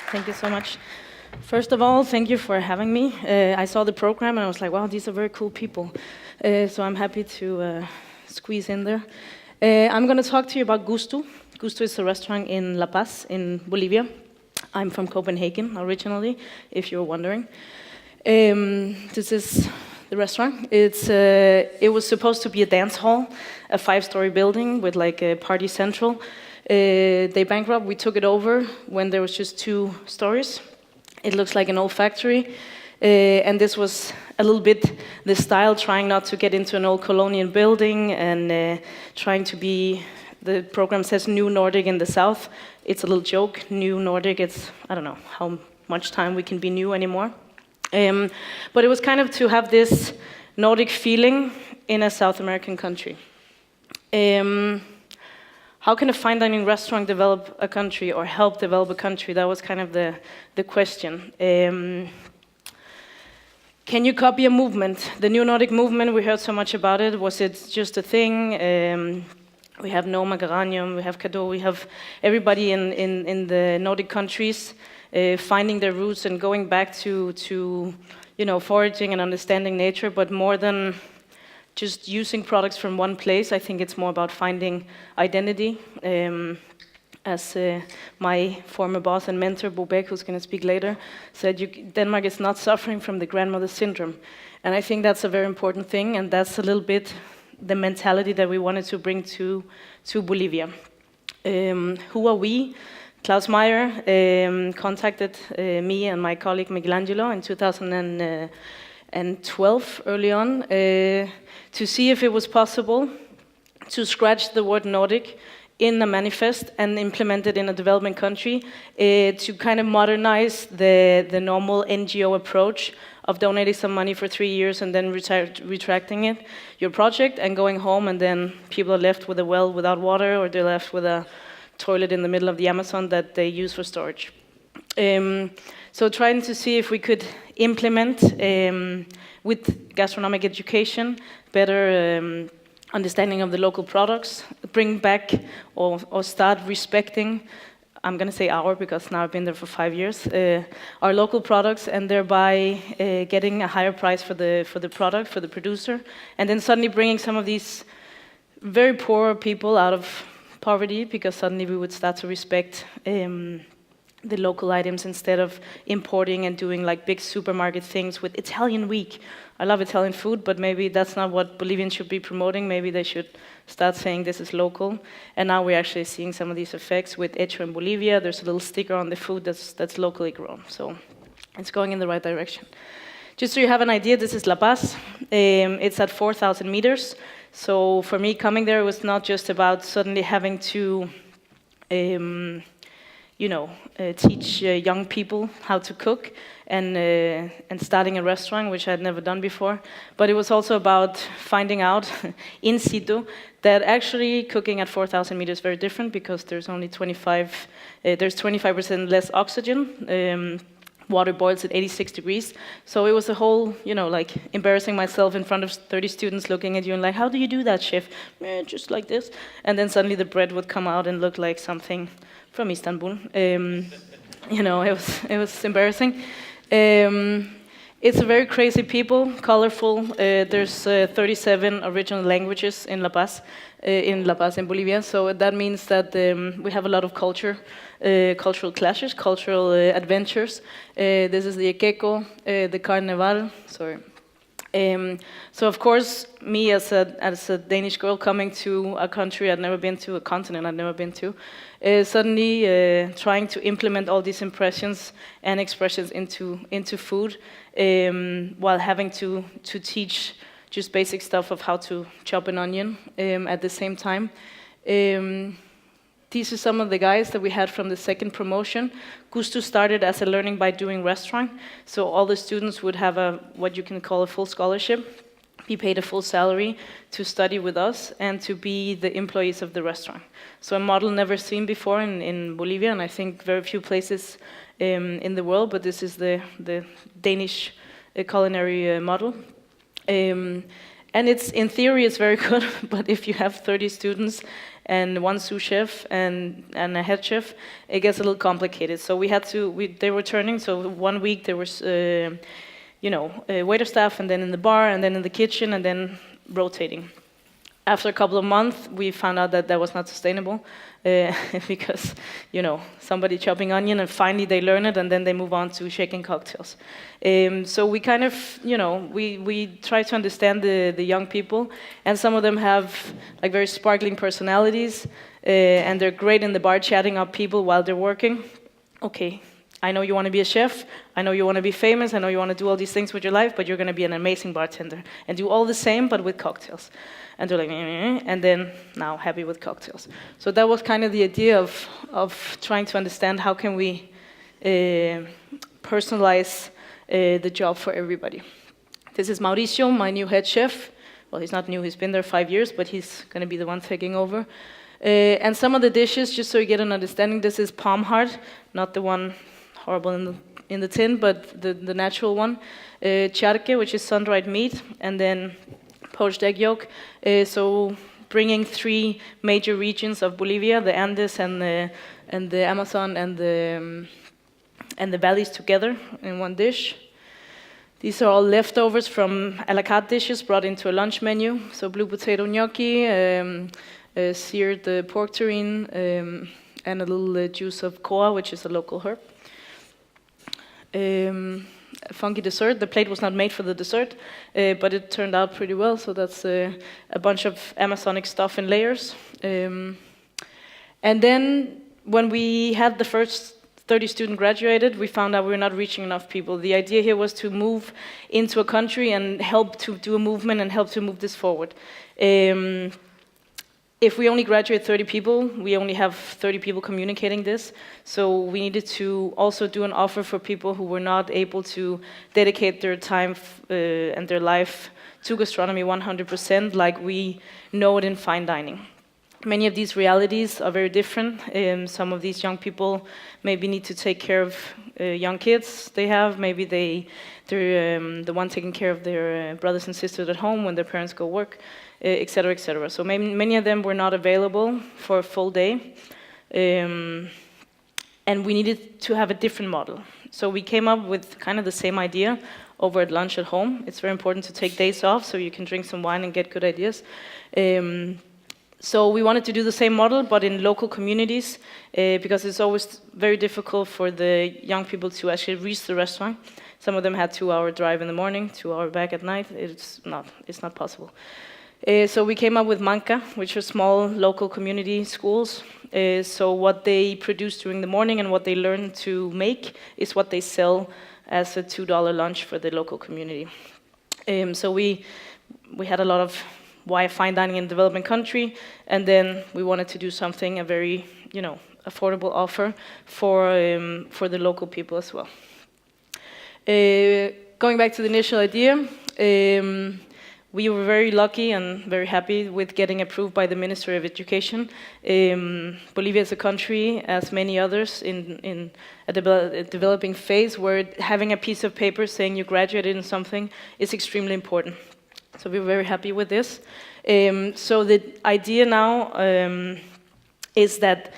Thank you so much. First of all, thank you for having me. I saw the program and I was like, wow, these are very cool people. So I'm happy to squeeze in there. I'm going to talk to you about Gusto. Gusto is a restaurant in La Paz in Bolivia. I'm from Copenhagen originally, if you're wondering. This is the restaurant. It was supposed to be a dance hall, a 5-story building with like a party central. They bankrupt. We took it over when there was just 2 stories. It looks like an old factory. And this was a little bit the style, trying not to get into an old colonial building and trying to be, the program says New Nordic in the South. It's a little joke, New Nordic. It's, I don't know how much time we can be new anymore. But it was kind of to have this Nordic feeling in a South American country. How can a fine dining restaurant develop a country or help develop a country? That was kind of the question. Can you copy a movement? The New Nordic movement, we heard so much about it. Was it just a thing? We have Noma, Geranium, we have Kado, we have everybody in the Nordic countries finding their roots and going back to foraging and understanding nature, but more than just using products from one place. I think it's more about finding identity. As my former boss and mentor, Bo Beck, who's going to speak later, said, Denmark is not suffering from the grandmother syndrome. And I think that's a very important thing, and that's a little bit the mentality that we wanted to bring to Bolivia. Who are we? Klaus Meyer contacted me and my colleague Michelangelo in 2012, early on, to see if it was possible to scratch the word Nordic in a manifest and implement it in a developing country to kind of modernize the normal NGO approach of donating some money for 3 years and then retracting it, your project, and going home, and then people are left with a well without water, or they're left with a toilet in the middle of the Amazon that they use for storage. So trying to see if we could implement with gastronomic education, better understanding of the local products, bring back or start respecting, I'm going to say because now I've been there for 5 years, our local products, and thereby getting a higher price for the product, for the producer, and then suddenly bringing some of these very poor people out of poverty, because suddenly we would start to respect the local items instead of importing and doing like big supermarket things with Italian week. I love Italian food, but maybe that's not what Bolivians should be promoting. Maybe they should start saying this is local. And now we're actually seeing some of these effects with Hecho in Bolivia. There's a little sticker on the food that's locally grown. So it's going in the right direction. Just so you have an idea, this is La Paz. It's at 4,000 meters. So for me, coming there was not just about suddenly having to teach young people how to cook and starting a restaurant, which I had never done before. But it was also about finding out in situ that actually cooking at 4,000 meters is very different, because there's only 25% less oxygen. Water boils at 86 degrees. So it was a whole, like embarrassing myself in front of 30 students looking at you and like, how do you do that, chef? Just like this. And then suddenly the bread would come out and look like something from Istanbul. It was embarrassing. It's a very crazy people, colorful. There's 37 original languages in La Paz, in Bolivia. So that means that we have a lot of cultural clashes, cultural adventures. This is the Equeco, the Carnival. Sorry. So of course, me as a Danish girl coming to a country I'd never been to, a continent I'd never been to, suddenly trying to implement all these impressions and expressions into food, while having to teach just basic stuff of how to chop an onion at the same time. These are some of the guys that we had from the second promotion. Gusto started as a learning by doing restaurant, so all the students would have what you can call a full scholarship, be paid a full salary to study with us and to be the employees of the restaurant. So a model never seen before in Bolivia, and I think very few places in the world, but this is the Danish culinary model. And it's, in theory, it's very good, but if you have 30 students and one sous chef and a head chef, it gets a little complicated. So they were turning, so 1 week there was, waiter staff, and then in the bar, and then in the kitchen, and then rotating. After a couple of months, we found out that was not sustainable, because, somebody chopping onion, and finally they learn it, and then they move on to shaking cocktails. So we kind of, we try to understand the young people, and some of them have like very sparkling personalities, and they're great in the bar chatting up people while they're working. Okay, I know you want to be a chef, I know you want to be famous, I know you want to do all these things with your life, but you're going to be an amazing bartender, and do all the same, but with cocktails. And they're like, and then now happy with cocktails. So that was kind of the idea of trying to understand how can we personalize the job for everybody. This is Mauricio, my new head chef. Well, he's not new, he's been there 5 years, but he's going to be the one taking over. And some of the dishes, just so you get an understanding, this is palm heart, not the one horrible in the tin, but the natural one. Charque, which is sun-dried meat, and then poached egg yolk. So bringing 3 major regions of Bolivia, the Andes and the Amazon and the valleys together in one dish. These are all leftovers from a la carte dishes brought into a lunch menu. So blue potato gnocchi, seared pork terrine, and a little juice of koa, which is a local herb. A funky dessert. The plate was not made for the dessert, but it turned out pretty well. So that's a bunch of Amazonic stuff in layers. And then when we had the first 30 students graduated, we found out we were not reaching enough people. The idea here was to move into a country and help to do a movement and help to move this forward. If we only graduate 30 people, we only have 30 people communicating this. So we needed to also do an offer for people who were not able to dedicate their time and their life to gastronomy 100%, like we know it in fine dining. Many of these realities are very different. Some of these young people maybe need to take care of young kids they have. Maybe they're the one taking care of their brothers and sisters at home when their parents go work, et cetera, et cetera. So many of them were not available for a full day. And we needed to have a different model. So we came up with kind of the same idea over at lunch at home. It's very important to take days off so you can drink some wine and get good ideas. So we wanted to do the same model, but in local communities, because it's always very difficult for the young people to actually reach the restaurant. Some of them had 2-hour drive in the morning, 2-hour back at night. It's not possible. So we came up with Manca, which are small local community schools. So what they produce during the morning and what they learn to make is what they sell as a $2 lunch for the local community. So we had a lot of why fine dining in a developing country, and then we wanted to do something, a very affordable offer for the local people as well. Going back to the initial idea, we were very lucky and very happy with getting approved by the Ministry of Education. Bolivia is a country, as many others, in a developing phase where having a piece of paper saying you graduated in something is extremely important. So we were very happy with this. So the idea now is that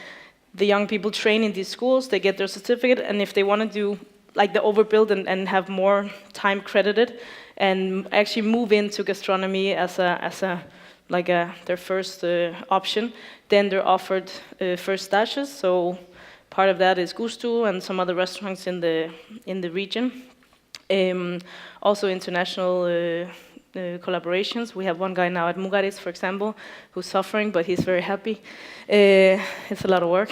the young people train in these schools, they get their certificate, and if they want to do like the overbuild and have more time credited, and actually move into gastronomy as their first option, then they're offered first stages. So part of that is Gusto and some other restaurants in the region. Also international collaborations. We have one guy now at Mugares, for example, who's suffering, but he's very happy. It's a lot of work.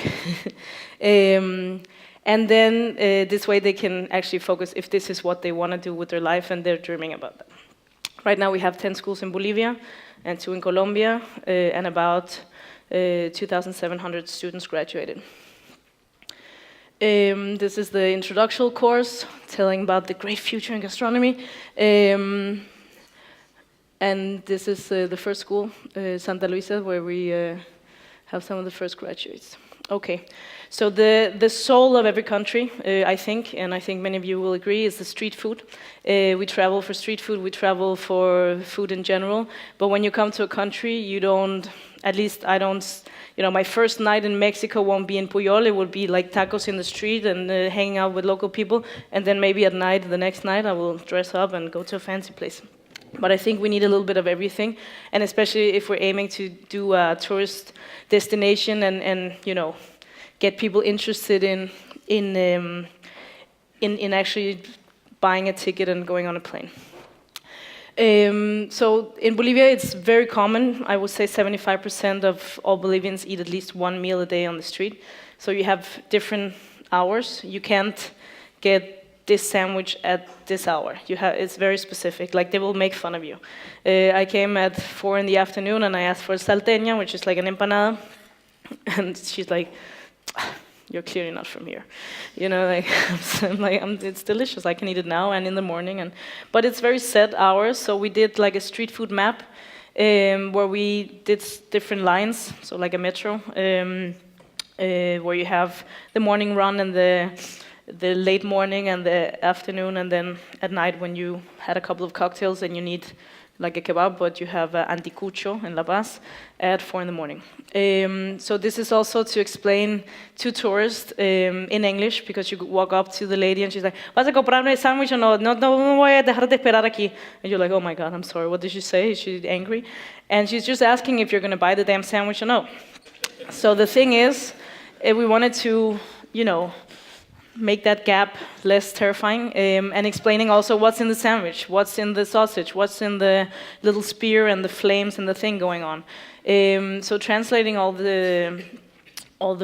And then this way they can actually focus if this is what they want to do with their life and they're dreaming about that. Right now we have 10 schools in Bolivia and 2 in Colombia, and about 2,700 students graduated. This is the introductional course telling about the great future in gastronomy. And this is the first school, Santa Luisa, where we have some of the first graduates. Okay, so the soul of every country, I think, and I think many of you will agree, is the street food. We travel for street food, we travel for food in general, but when you come to a country, you don't, at least I don't, my first night in Mexico won't be in Puyol, it will be like tacos in the street and hanging out with local people, and then maybe at night, the next night, I will dress up and go to a fancy place. But I think we need a little bit of everything, and especially if we're aiming to do a tourist destination and get people interested in actually buying a ticket and going on a plane. So in Bolivia, it's very common. I would say 75% of all Bolivians eat at least one meal a day on the street. So you have different hours. You can't get this sandwich at this hour. It's very specific, like they will make fun of you. I came at 4 in the afternoon and I asked for a salteña, which is like an empanada, and she's like, you're clearly not from here. It's delicious, I can eat it now and in the morning. But it's very set hours, so we did like a street food map where we did different lines, so like a metro, where you have the morning run and the late morning and the afternoon, and then at night when you had a couple of cocktails and you need like a kebab, but you have anticucho in La Paz at 4 in the morning. So this is also to explain to tourists in English, because you walk up to the lady and she's like, ¿Vas a comprarme el sandwich o no? No voy a dejar de esperar aquí. And you're like, oh my God, I'm sorry, what did she say? Is she angry? And she's just asking if you're going to buy the damn sandwich or no. So the thing is, we wanted to, make that gap less terrifying, and explaining also what's in the sandwich, what's in the sausage, what's in the little spear and the flames and the thing going on. So translating all the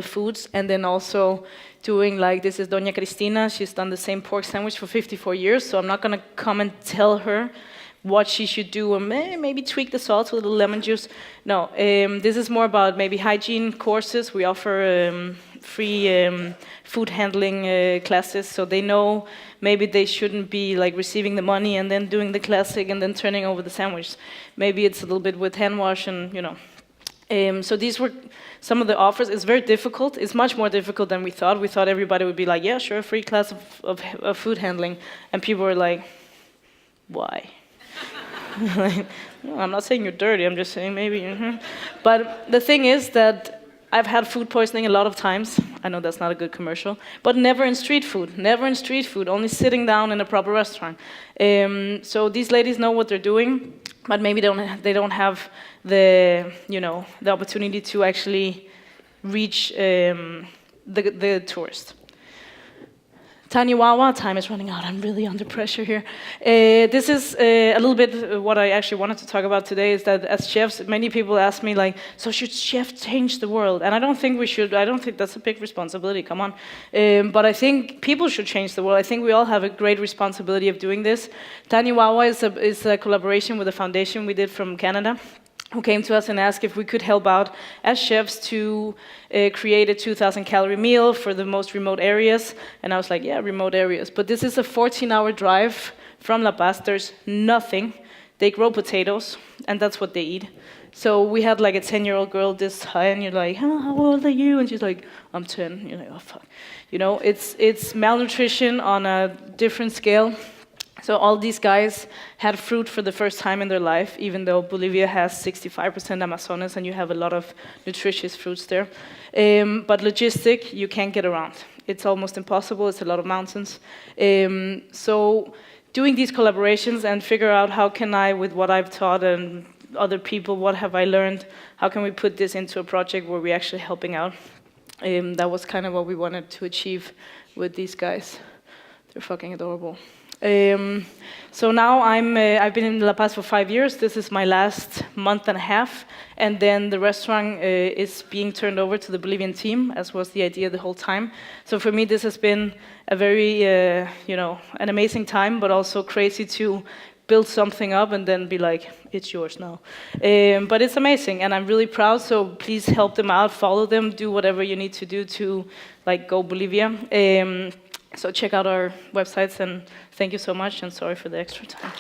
foods, and then also doing like, this is Doña Cristina, she's done the same pork sandwich for 54 years, so I'm not going to come and tell her what she should do, or maybe tweak the salt with a little lemon juice. No, this is more about maybe hygiene courses. We offer free food handling classes, so they know maybe they shouldn't be like receiving the money and then doing the classic and then turning over the sandwich. Maybe it's a little bit with hand wash and so these were some of the offers. It's very difficult. It's much more difficult than we thought. We thought everybody would be like, yeah, sure, free class of food handling, and people were like, why? Like, no, I'm not saying you're dirty, I'm just saying maybe. But the thing is that I've had food poisoning a lot of times. I know that's not a good commercial, but never in street food. Never in street food, only sitting down in a proper restaurant. So these ladies know what they're doing, but maybe they don't have the opportunity to actually reach the tourist. Taniwawa, time is running out, I'm really under pressure here. This is a little bit what I actually wanted to talk about today, is that as chefs, many people ask me like, so should chefs change the world? And I don't think we should. I don't think that's a big responsibility, come on. But I think people should change the world. I think we all have a great responsibility of doing this. Taniwawa is a collaboration with a foundation we did from Canada, who came to us and asked if we could help out as chefs to create a 2,000 calorie meal for the most remote areas. And I was like, yeah, remote areas. But this is a 14-hour drive from La Paz. There's nothing. They grow potatoes, and that's what they eat. So we had like a 10-year-old girl this high, and you're like, how old are you? And she's like, I'm 10. You're like, oh, fuck. It's malnutrition on a different scale. So all these guys had fruit for the first time in their life, even though Bolivia has 65% Amazonas and you have a lot of nutritious fruits there. But logistic, you can't get around. It's almost impossible. It's a lot of mountains. So doing these collaborations and figure out how can I, with what I've taught and other people, what have I learned, how can we put this into a project where we're actually helping out? That was kind of what we wanted to achieve with these guys. They're fucking adorable. So now I've been in La Paz for 5 years. This is my last month and a half, and then the restaurant is being turned over to the Bolivian team, as was the idea the whole time. So for me, this has been a very, an amazing time, but also crazy to build something up and then be like, it's yours now. But it's amazing, and I'm really proud. So please help them out, follow them, do whatever you need to do to go Bolivia. So check out our websites, and thank you so much, and sorry for the extra time.